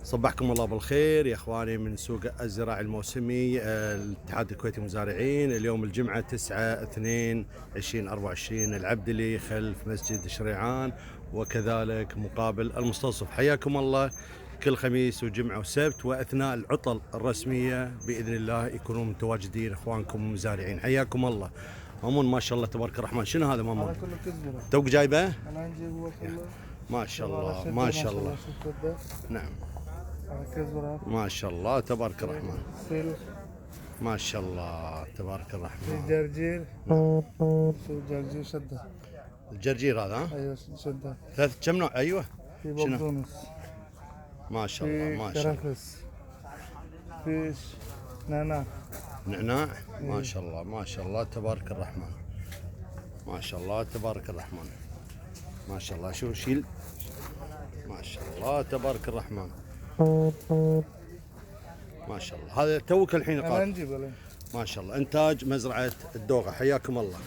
صبحكم الله بالخير يا اخواني من سوق الزراعي الموسمي الاتحاد الكويتي مزارعين. اليوم الجمعه 9/2/2024 العبدلي خلف مسجد شريعان وكذلك مقابل المستصف. حياكم الله. كل خميس وجمعه وسبت واثناء العطل الرسميه باذن الله يكونون متواجدين اخوانكم المزارعين. حياكم الله. مامون ما شاء الله تبارك الرحمن. شنو هذا مامون؟ هذا كله كزبرة. توك جايبه؟ انا عندي هو كله. ما شاء الله ما شاء الله. نعم هذا كزبرة. ما شاء الله تبارك الرحمن. فيل. ما شاء الله تبارك في الرحمن. جرجير. في جرجير شدة. الجرجير هذا ها؟ ايوه شدة. ثلاث كم نوع؟ ايوه. في شنو؟ بقدونس. ما شاء في الله ما شاء الله. كرفس. في نعناع. نعناع. ما شاء الله ما شاء الله تبارك الرحمن. ما شاء الله تبارك الرحمن. ما شاء الله. شو شيل. ما شاء الله تبارك الرحمن. ما شاء الله. هذا توك الحين انا قال. عندي بلا. ما شاء الله. انتاج مزرعة الدوغة. حياكم الله.